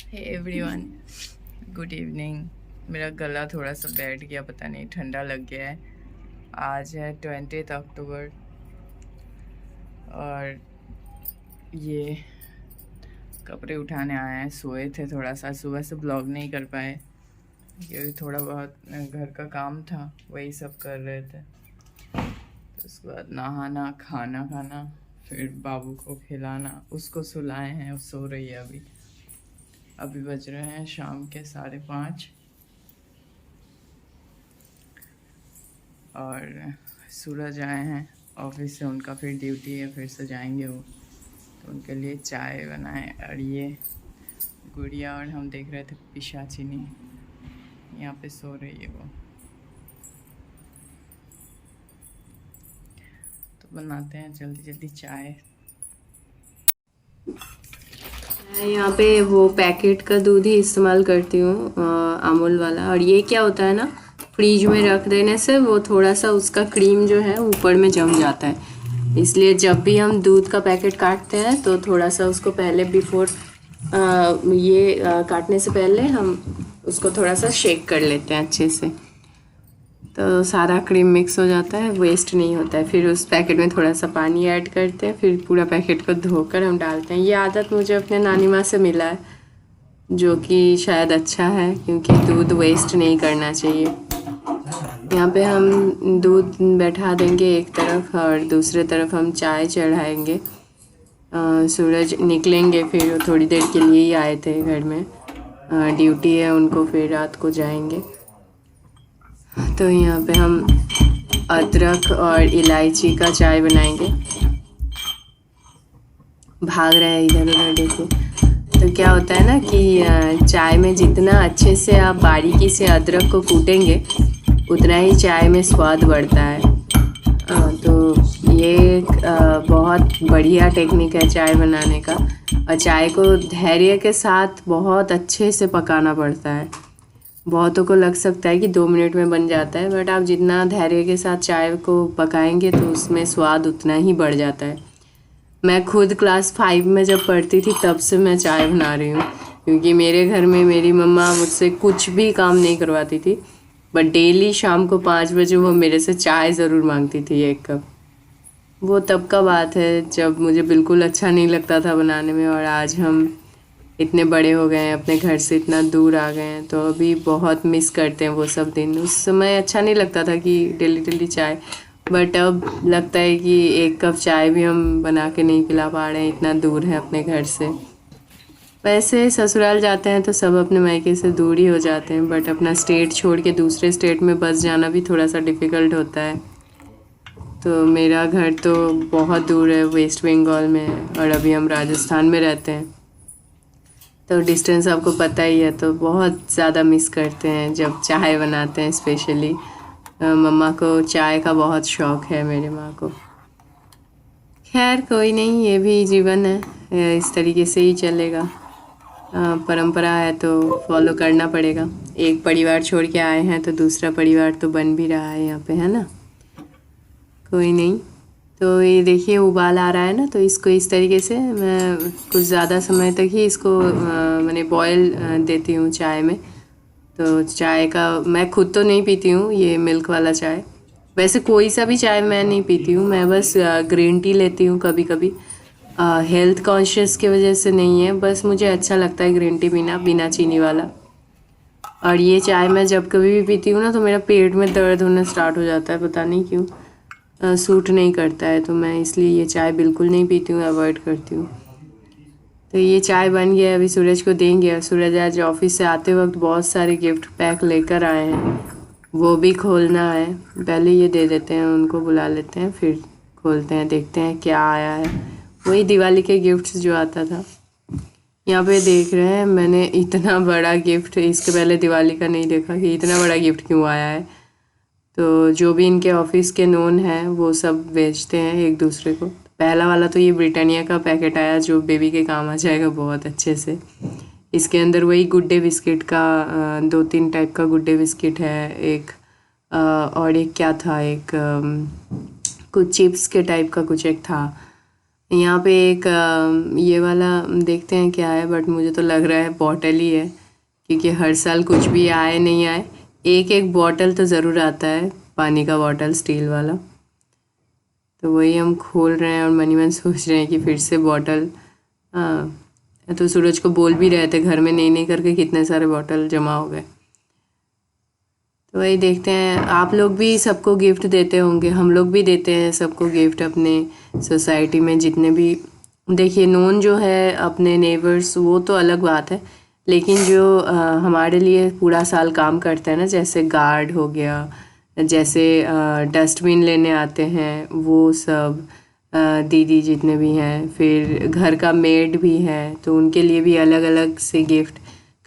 Hey everyone, good evening. मेरा गला थोड़ा सा बैठ गया, पता नहीं ठंडा लग गया है। आज है 20 अक्टूबर और ये कपड़े उठाने आए हैं। सोए थे थोड़ा सा, सुबह से ब्लॉग नहीं कर पाए क्योंकि थोड़ा बहुत घर का काम था, वही सब कर रहे थे। तो उसके बाद नहाना, खाना खाना, फिर बाबू को खिलाना, उसको सुलाए हैं, वो सो रही है अभी। अभी बज रहे हैं शाम के 5:30 और सूरज आए हैं ऑफिस से, उनका फिर ड्यूटी है, फिर से जाएंगे वो। तो उनके लिए चाय बनाए और ये गुड़िया और हम देख रहे थे पिशाचिनी, यहाँ पे सो रही है वो। तो बनाते हैं जल्दी जल्दी चाय। मैं यहाँ पे वो पैकेट का दूध ही इस्तेमाल करती हूँ, अमूल वाला। और ये क्या होता है ना, फ्रीज में रख देने से वो थोड़ा सा उसका क्रीम जो है ऊपर में जम जाता है। इसलिए जब भी हम दूध का पैकेट काटते हैं तो थोड़ा सा उसको पहले काटने से पहले हम उसको थोड़ा सा शेक कर लेते हैं अच्छे से, तो सारा क्रीम मिक्स हो जाता है, वेस्ट नहीं होता है। फिर उस पैकेट में थोड़ा सा पानी ऐड करते हैं, फिर पूरा पैकेट को धोकर हम डालते हैं। ये आदत मुझे अपने नानी माँ से मिला है, जो कि शायद अच्छा है क्योंकि दूध वेस्ट नहीं करना चाहिए। यहाँ पे हम दूध बैठा देंगे एक तरफ और दूसरे तरफ हम चाय चढ़ाएंगे। सूरज निकलेंगे, फिर वो थोड़ी देर के लिए ही आए थे घर में, ड्यूटी है उनको, फिर रात को जाएंगे। तो यहाँ पे हम अदरक और इलायची का चाय बनाएंगे। भाग रहा है इधर उधर, देखिए। तो क्या होता है ना कि चाय में जितना अच्छे से आप बारीकी से अदरक को कूटेंगे उतना ही चाय में स्वाद बढ़ता है। तो ये एक बहुत बढ़िया टेक्निक है चाय बनाने का। और चाय को धैर्य के साथ बहुत अच्छे से पकाना पड़ता है। बहुतों को लग सकता है कि 2 मिनट में बन जाता है, बट आप जितना धैर्य के साथ चाय को पकाएंगे तो उसमें स्वाद उतना ही बढ़ जाता है। मैं खुद क्लास 5 में जब पढ़ती थी तब से मैं चाय बना रही हूँ, क्योंकि मेरे घर में मेरी मम्मा मुझसे कुछ भी काम नहीं करवाती थी, बट डेली शाम को 5 बजे वो मेरे से चाय ज़रूर मांगती थी, 1 कप। वो तब का बात है जब मुझे बिल्कुल अच्छा नहीं लगता था बनाने में, और आज हम इतने बड़े हो गए हैं, अपने घर से इतना दूर आ गए हैं, तो अभी बहुत मिस करते हैं वो सब दिन। उस समय अच्छा नहीं लगता था कि डेली डेली चाय, बट अब लगता है कि 1 कप चाय भी हम बना के नहीं पिला पा रहे हैं, इतना दूर है अपने घर से। वैसे ससुराल जाते हैं तो सब अपने मायके से दूर ही हो जाते हैं, बट अपना स्टेट छोड़ के दूसरे स्टेट में बस जाना भी थोड़ा सा डिफ़िकल्ट होता है। तो मेरा घर तो बहुत दूर है, वेस्ट बंगाल में है, और अभी हम राजस्थान में रहते हैं, तो डिस्टेंस आपको पता ही है। तो बहुत ज़्यादा मिस करते हैं जब चाय बनाते हैं, स्पेशली मम्मा को चाय का बहुत शौक़ है, मेरे माँ को। खैर कोई नहीं, ये भी जीवन है, इस तरीके से ही चलेगा। परंपरा है तो फॉलो करना पड़ेगा। एक परिवार छोड़ के आए हैं तो दूसरा परिवार तो बन भी रहा है यहाँ पे, है ना। कोई नहीं। तो ये देखिए उबाल आ रहा है ना, तो इसको इस तरीके से मैं कुछ ज़्यादा समय तक ही इसको मैंने बॉयल देती हूँ चाय में। तो चाय का मैं खुद तो नहीं पीती हूँ ये मिल्क वाला चाय, वैसे कोई सा भी चाय मैं नहीं पीती हूँ, मैं बस ग्रीन टी लेती हूँ कभी कभी। हेल्थ कॉन्शियस की वजह से नहीं है, बस मुझे अच्छा लगता है ग्रीन टी पीना, बिना चीनी वाला। और ये चाय मैं जब कभी भी पीती हूँ ना तो मेरा पेट में दर्द होना स्टार्ट हो जाता है, पता नहीं क्यों, सूट नहीं करता है, तो मैं इसलिए ये चाय बिल्कुल नहीं पीती हूँ, अवॉइड करती हूँ। तो ये चाय बन गया, अभी सूरज को देंगे। और सूरज आज ऑफिस से आते वक्त बहुत सारे गिफ्ट पैक लेकर आए हैं, वो भी खोलना है। पहले ये दे देते हैं, उनको बुला लेते हैं, फिर खोलते हैं, देखते हैं क्या आया है। वही दिवाली के गिफ्ट्स जो आता था। यहाँ पे देख रहे हैं, मैंने इतना बड़ा गिफ्ट इसके पहले दिवाली का नहीं देखा कि इतना बड़ा गिफ्ट क्यों आया है। तो जो भी इनके ऑफिस के नोन हैं वो सब बेचते हैं एक दूसरे को। पहला वाला तो ये ब्रिटानिया का पैकेट आया जो बेबी के काम आ जाएगा बहुत अच्छे से। इसके अंदर वही गुड डे बिस्किट का 2-3 टाइप का गुड डे बिस्किट है, एक और एक क्या था, एक कुछ चिप्स के टाइप का कुछ एक था, यहाँ पे एक ये वाला देखते हैं क्या है, बट मुझे तो लग रहा है बॉटल ही है, क्योंकि हर साल कुछ भी आए नहीं आए एक एक बॉटल तो ज़रूर आता है, पानी का बॉटल स्टील वाला। तो वही हम खोल रहे हैं और मनी मन सोच रहे हैं कि फिर से बॉटल, तो सूरज को बोल भी रहे थे घर में नहीं नहीं करके कितने सारे बॉटल जमा हो गए। तो वही देखते हैं, आप लोग भी सबको गिफ्ट देते होंगे, हम लोग भी देते हैं सबको गिफ्ट अपने सोसाइटी में जितने भी। देखिए नोन जो है अपने नेबर्स वो तो अलग बात है, लेकिन जो हमारे लिए पूरा साल काम करते हैं ना, जैसे गार्ड हो गया, जैसे डस्टबिन लेने आते हैं वो सब, दीदी जितने भी हैं, फिर घर का मेड भी है, तो उनके लिए भी अलग अलग से गिफ्ट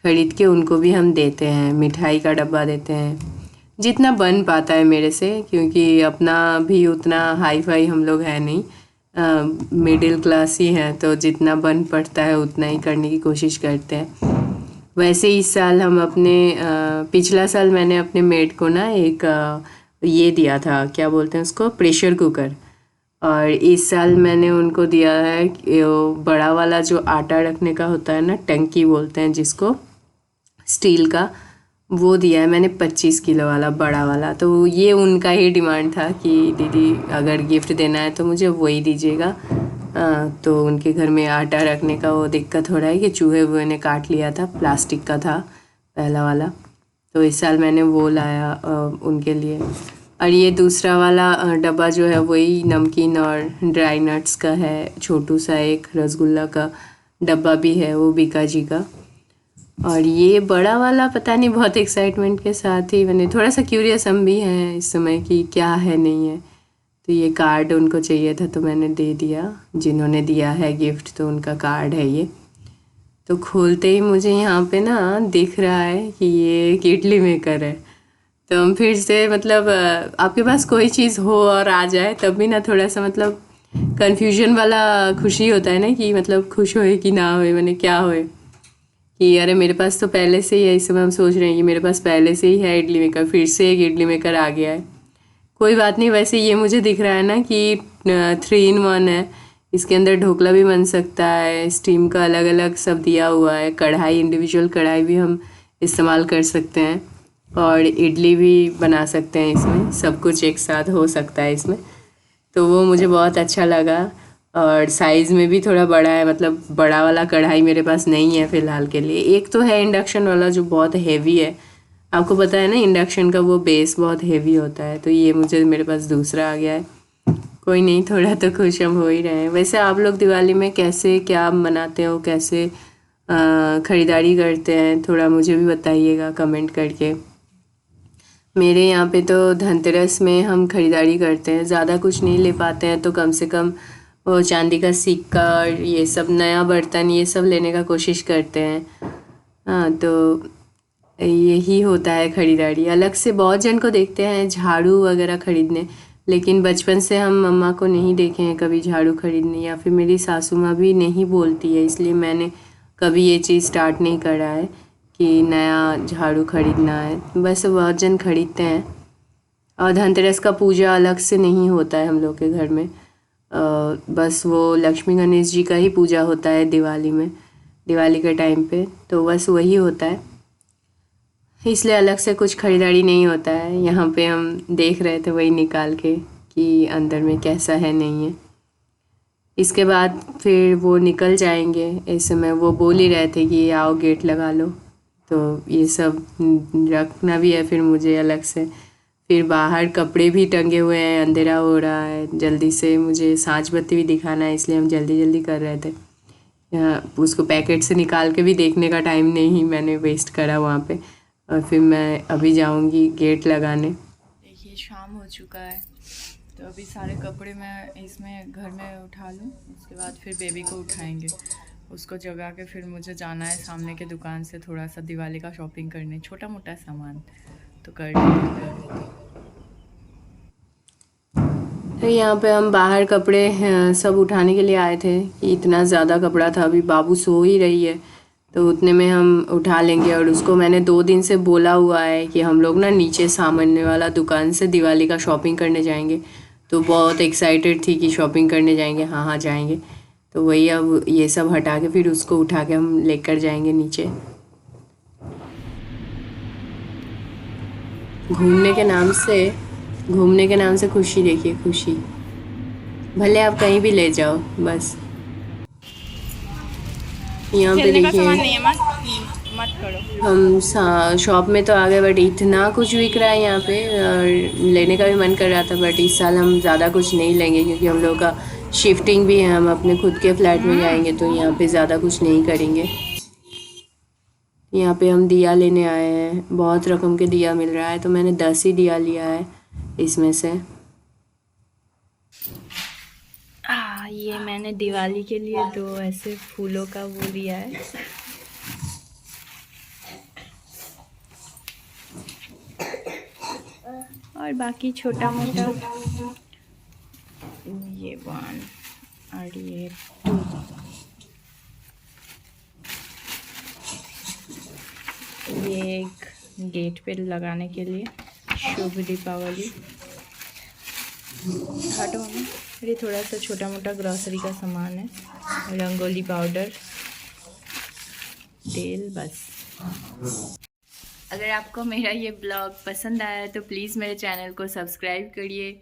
खरीद के उनको भी हम देते हैं, मिठाई का डब्बा देते हैं जितना बन पाता है मेरे से, क्योंकि अपना भी उतना हाई फाई हम लोग हैं नहीं, मिडिल क्लास ही हैं, तो जितना बन पड़ता है उतना ही करने की कोशिश करते हैं। वैसे इस साल हम अपने पिछला साल मैंने अपने मेड को ना एक ये दिया था, क्या बोलते हैं उसको, प्रेशर कुकर। और इस साल मैंने उनको दिया है वो बड़ा वाला जो आटा रखने का होता है ना, टंकी बोलते हैं जिसको, स्टील का, वो दिया है मैंने 25 किलो वाला बड़ा वाला। तो ये उनका ही डिमांड था कि दीदी अगर गिफ्ट देना है तो मुझे वही दीजिएगा। तो उनके घर में आटा रखने का वो दिक्कत हो रहा है कि चूहे वूहे ने काट लिया था, प्लास्टिक का था पहला वाला, तो इस साल मैंने वो लाया उनके लिए। और ये दूसरा वाला डब्बा जो है वही नमकीन और ड्राई नट्स का है, छोटू सा एक रसगुल्ला का डब्बा भी है, वो बीका जी का। और ये बड़ा वाला पता नहीं, बहुत एक्साइटमेंट के साथ ही मैंने, थोड़ा सा क्यूरियस हम भी हैं इस समय कि क्या है नहीं है, तो ये कार्ड उनको चाहिए था तो मैंने दे दिया, जिन्होंने दिया है गिफ्ट तो उनका कार्ड है ये। तो खोलते ही मुझे यहाँ पे ना दिख रहा है कि ये एक इडली मेकर है। तो हम फिर से मतलब आपके पास कोई चीज़ हो और आ जाए तब भी ना थोड़ा सा मतलब कन्फ्यूजन वाला खुशी होता है ना, कि मतलब खुश होए कि ना होए, मैंने क्या होए कि अरे मेरे पास तो पहले से ही है, इस समय हम सोच रहे हैं कि मेरे पास पहले से ही है इडली मेकर, फिर से एक इडली मेकर आ गया है। कोई बात नहीं, वैसे ये मुझे दिख रहा है ना कि 3 in 1 है, इसके अंदर ढोकला भी बन सकता है, स्टीम का अलग अलग सब दिया हुआ है, कढ़ाई, इंडिविजुअल कढ़ाई भी हम इस्तेमाल कर सकते हैं, और इडली भी बना सकते हैं इसमें, सब कुछ एक साथ हो सकता है इसमें। तो वो मुझे बहुत अच्छा लगा, और साइज़ में भी थोड़ा बड़ा है, मतलब बड़ा वाला कढ़ाई मेरे पास नहीं है फ़िलहाल के लिए। एक तो है इंडक्शन वाला जो बहुत हेवी है, आपको पता है ना इंडक्शन का वो बेस बहुत हेवी होता है, तो ये मुझे मेरे पास दूसरा आ गया है। कोई नहीं, थोड़ा तो खुश हम हो ही रहे हैं। वैसे आप लोग दिवाली में कैसे क्या मनाते हो, कैसे ख़रीदारी करते हैं, थोड़ा मुझे भी बताइएगा कमेंट करके। मेरे यहाँ पे तो धनतेरस में हम ख़रीदारी करते हैं, ज़्यादा कुछ नहीं ले पाते हैं तो कम से कम वो चांदी का सिक्का और ये सब नया बर्तन ये सब लेने का कोशिश करते हैं। हाँ, तो यही होता है ख़रीदारी। अलग से बहुत जन को देखते हैं झाड़ू वगैरह ख़रीदने, लेकिन बचपन से हम मम्मा को नहीं देखे हैं कभी झाड़ू ख़रीदने, या फिर मेरी सासू माँ भी नहीं बोलती है, इसलिए मैंने कभी ये चीज़ स्टार्ट नहीं करा है कि नया झाड़ू ख़रीदना है। बस बहुत जन ख़रीदते हैं। और धनतेरस का पूजा अलग से नहीं होता है हम लोग के घर में, बस वो लक्ष्मी गणेश जी का ही पूजा होता है दिवाली में, दिवाली के टाइम पे, तो बस वही होता है, इसलिए अलग से कुछ ख़रीदारी नहीं होता है। यहाँ पे हम देख रहे थे वही निकाल के कि अंदर में कैसा है नहीं है। इसके बाद फिर वो निकल जाएंगे, इस समय वो बोल ही रहे थे कि आओ गेट लगा लो, तो ये सब रखना भी है फिर मुझे अलग से। फिर बाहर कपड़े भी टंगे हुए हैं, अंधेरा हो रहा है, जल्दी से मुझे सांच बत्ती भी दिखाना है, इसलिए हम जल्दी जल्दी कर रहे थे। यहाँ उसको पैकेट से निकाल के भी देखने का टाइम नहीं मैंने वेस्ट करा वहाँ पे। और फिर मैं अभी जाऊँगी गेट लगाने। देखिए शाम हो चुका है, तो अभी सारे कपड़े मैं इसमें घर में उठा लूँ, उसके बाद फिर बेबी को उठाएंगे, उसको जगा के फिर मुझे जाना है सामने के दुकान से थोड़ा सा दिवाली का शॉपिंग करने, छोटा मोटा सामान तो कर लेंगे। तो यहाँ पे हम बाहर कपड़े सब उठाने के लिए आए थे कि इतना ज़्यादा कपड़ा था, अभी बाबू सो ही रही है तो उतने में हम उठा लेंगे। और उसको मैंने 2 दिन से बोला हुआ है कि हम लोग ना नीचे सामान्य वाला दुकान से दिवाली का शॉपिंग करने जाएंगे, तो बहुत एक्साइटेड थी कि शॉपिंग करने जाएंगे, हाँ हाँ जाएंगे। तो वही अब ये सब हटा के फिर उसको उठा के हम लेकर जाएंगे नीचे। घूमने के नाम से खुशी देखिए, खुशी। भले आप कहीं भी ले जाओ, बस यहाँ पे खेलने का सामान देखिए। नहीं है, मत करो। हम शॉप में तो आ गए, बट इतना कुछ बिक रहा है यहाँ पे और लेने का भी मन कर रहा था, बट इस साल हम ज़्यादा कुछ नहीं लेंगे क्योंकि हम लोग का शिफ्टिंग भी है, हम अपने खुद के फ्लैट में जाएंगे तो यहाँ पे ज़्यादा कुछ नहीं करेंगे। यहाँ पे हम दिया लेने आए हैं, बहुत रकम के दिया मिल रहा है तो मैंने 10 ही दिया लिया है इसमें से। ये मैंने दिवाली के लिए 2 ऐसे फूलों का वो लिया है। और बाकी छोटा मोटा ये 1 और ये 2। ये एक गेट पे लगाने के लिए, शुभ दीपावली। हटो ना, ये थोड़ा सा छोटा मोटा ग्रॉसरी का सामान है, रंगोली पाउडर, तेल, बस। अगर आपको मेरा ये ब्लॉग पसंद आया तो प्लीज़ मेरे चैनल को सब्सक्राइब करिए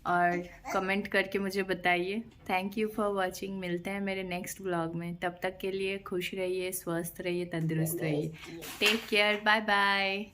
और कमेंट करके मुझे बताइए। Thank you for watching. मिलते हैं मेरे नेक्स्ट ब्लॉग में, तब तक के लिए खुश रहिए, स्वस्थ रहिए, तंदुरुस्त रहिए। Take care, bye bye.